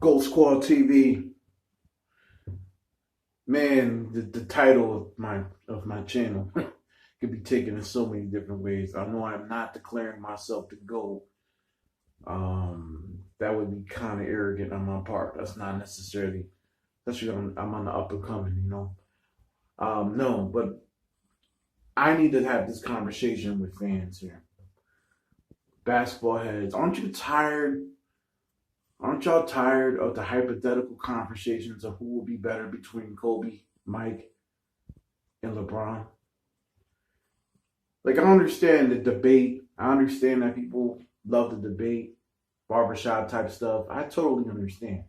Gold Squad TV, man. The title of my channel could be taken in so many different ways. I know I'm not declaring myself the GOAT. That would be kind of arrogant on my part. That's not necessarily, especially I'm on the up and coming. No, but I need to have this conversation with fans here. Basketball heads, aren't you tired? Aren't y'all tired of the hypothetical conversations of who will be better between Kobe, Mike, and LeBron? Like, I understand the debate. I understand that people love the debate, barbershop type stuff. I totally understand.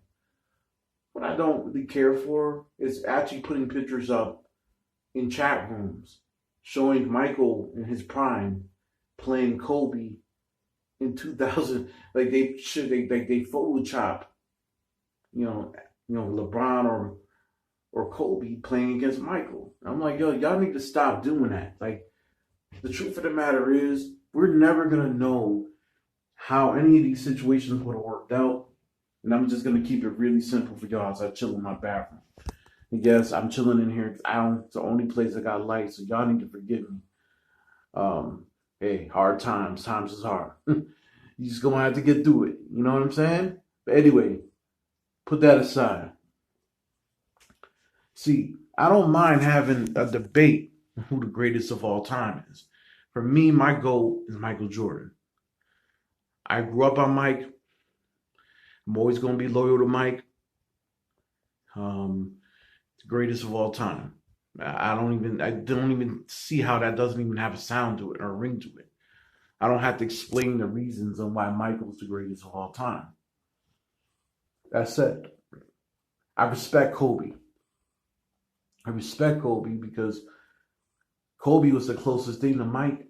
What I don't really care for is actually putting pictures up in chat rooms showing Michael in his prime playing Kobe in 2000. Like they Photoshop, LeBron or Kobe playing against Michael. I'm like, yo, y'all need to stop doing that. Like, the truth of the matter is, we're never gonna know how any of these situations would have worked out. And I'm just gonna keep it really simple for y'all as I chill in my bathroom. And yes, I'm chilling in here. It's the only place I got light, so y'all need to forgive me. Hey, hard times. Times is hard. You just gonna have to get through it. You know what I'm saying? But anyway, put that aside. See, I don't mind having a debate on who the greatest of all time is. For me, my goal is Michael Jordan. I grew up on Mike. I'm always gonna be loyal to Mike. Um, the greatest of all time. I don't even see how that doesn't even have a sound to it or a ring to it. I don't have to explain the reasons on why Michael's the greatest of all time. That said, I respect Kobe. I respect Kobe because Kobe was the closest thing to Mike.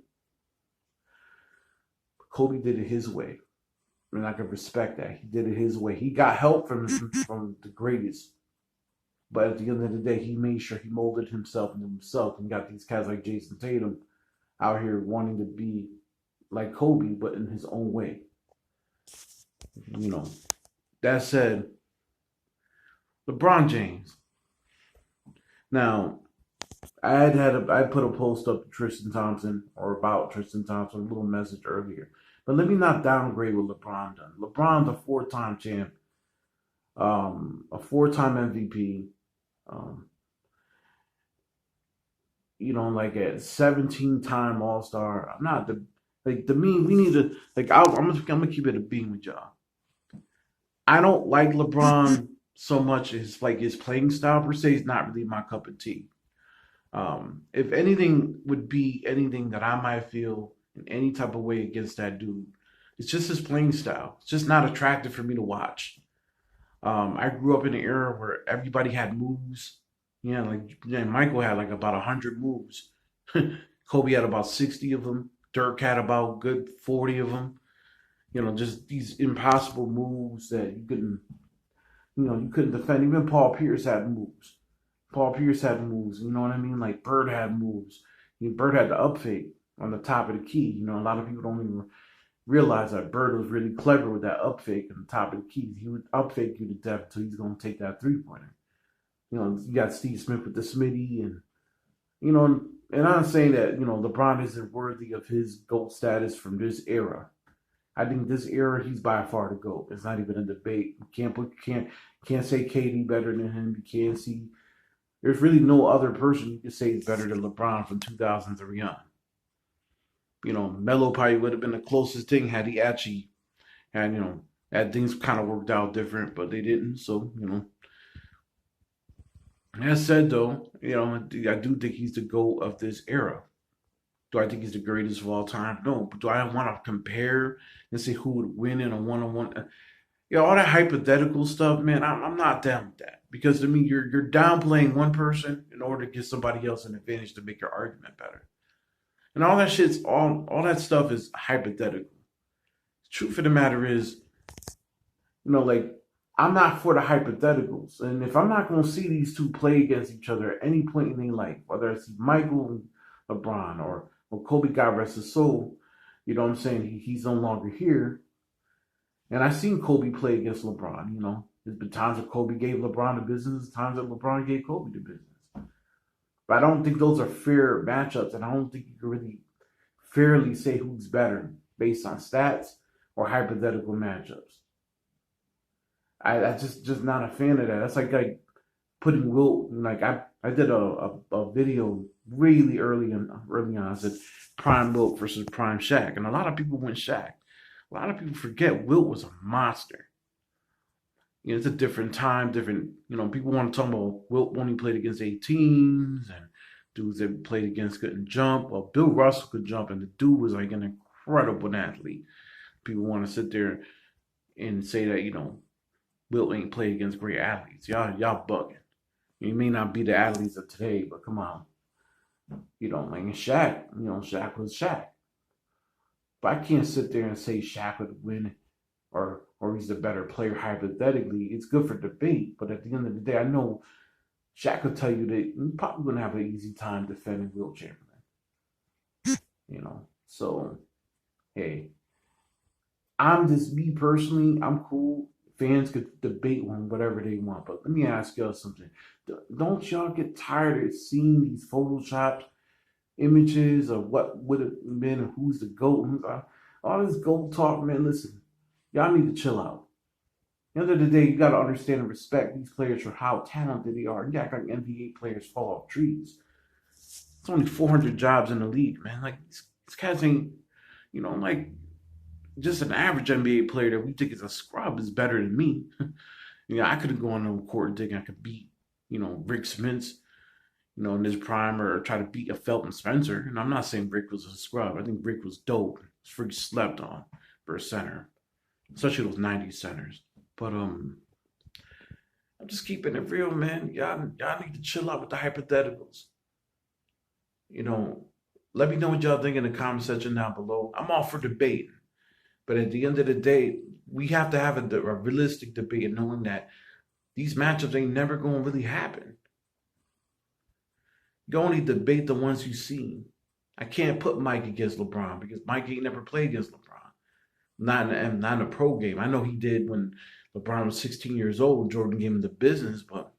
Kobe did it his way. And I can respect that. He did it his way. He got help from the greatest. But at the end of the day, he made sure he molded himself into himself and got these guys like Jason Tatum out here wanting to be like Kobe, but in his own way. You know. That said, LeBron James. Now, I put a post up to Tristan Thompson or about Tristan Thompson, a little message earlier. But let me not downgrade what LeBron done. LeBron's a four-time champ, a four-time MVP. Um, like a 17-time All Star. I'm not the like to me. We need to like. I'm gonna keep it a beam with y'all. I don't like LeBron so much. His playing style per se is not really my cup of tea. If anything would be anything that I might feel in any type of way against that dude, it's just his playing style. It's just not attractive for me to watch. I grew up in an era where everybody had moves. Michael had like about 100 moves. Kobe had about 60 of them. Dirk had about good 40 of them. Just these impossible moves that you couldn't defend. Even Paul Pierce had moves. Paul Pierce had moves. You know what I mean? Like Bird had moves. Bird had the up fake on the top of the key. A lot of people don't even realize that Bird was really clever with that up fake on the top of the key. He would up fake you to death until he's going to take that 3-pointer. You got Steve Smith with the Smitty, and I'm saying that LeBron isn't worthy of his GOAT status from this era. I think this era he's by far the GOAT. It's not even a debate. You can't say KD better than him. You can't see. There's really no other person you could say is better than LeBron from 2003 on. Melo probably would have been the closest thing had he actually had, had things kind of worked out different, but they didn't. So, that said, though, I do think he's the GOAT of this era. Do I think he's the greatest of all time? No. But do I want to compare and say who would win in a one-on-one? All that hypothetical stuff, man, I'm not down with that. Because to me, you're downplaying one person in order to give somebody else an advantage to make your argument better. And all that all that stuff is hypothetical. The truth of the matter is, like, I'm not for the hypotheticals. And if I'm not going to see these two play against each other at any point in their life, whether it's Michael and LeBron or Kobe, God rest his soul, you know what I'm saying? He's no longer here. And I seen Kobe play against LeBron. You know, there's been times that Kobe gave LeBron the business, times that LeBron gave Kobe the business. But I don't think those are fair matchups, and I don't think you can really fairly say who's better based on stats or hypothetical matchups. I just not a fan of that. That's like putting Wilt, like I did a video really early on. I said prime Wilt versus prime Shaq, and a lot of people went Shaq. A lot of people forget Wilt was a monster. You know, it's a different time, different. You know, people want to talk about Wilt when he played against 18s and dudes that played against couldn't jump. Well, Bill Russell could jump, and the dude was like an incredible athlete. People want to sit there and say that Wilt ain't played against great athletes. Y'all bugging. You may not be the athletes of today, but come on. Like Shaq, Shaq was Shaq. But I can't sit there and say Shaq would win or he's a better player hypothetically. It's good for debate, but at the end of the day, I know Shaq could tell you that you're probably gonna have an easy time defending Wilt Chamberlain. So hey, I'm just me personally. I'm cool. Fans could debate on whatever they want, but let me ask y'all something. Don't y'all get tired of seeing these photoshopped images of what would have been and who's the GOAT? All this GOAT talk, man. Listen, y'all need to chill out. At the end of the day, you got to understand and respect these players for how talented they are. You act like NBA players fall off trees. It's only 400 jobs in the league, man. Like, these guys ain't, like, just an average NBA player that we think is a scrub is better than me. I could go on the court and think I could beat, Rick Smits, in his prime or try to beat a Felton Spencer. And I'm not saying Rick was a scrub. I think Rick was dope. He's freaking slept on for a center, especially those 90s centers. But I'm just keeping it real, man. Y'all need to chill out with the hypotheticals. Let me know what y'all think in the comment section down below. I'm all for debate. But at the end of the day, we have to have a realistic debate and knowing that these matchups ain't never going to really happen. You only debate the ones you see. I can't put Mike against LeBron because Mike ain't never played against LeBron. Not in a pro game. I know he did when LeBron was 16 years old. Jordan gave him the business, but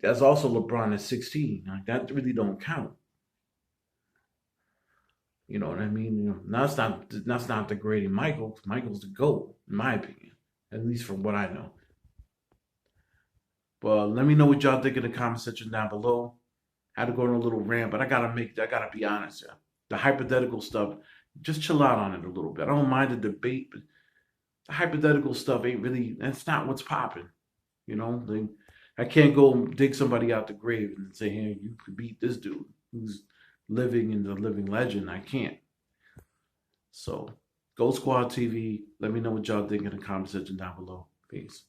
that's also LeBron at 16. Like that really don't count. You know what I mean? That's not degrading Michael. Michael's the GOAT, in my opinion, at least from what I know. But let me know what y'all think in the comment section down below. I had to go on a little rant, but I gotta be honest, yeah. The hypothetical stuff, just chill out on it a little bit. I don't mind the debate, but the hypothetical stuff ain't really. That's not what's popping. I can't go dig somebody out the grave and say, "Hey, you could beat this dude who's living in the living legend." I can't. So, Go Squad TV. Let me know what y'all think in the comment section down below. Peace.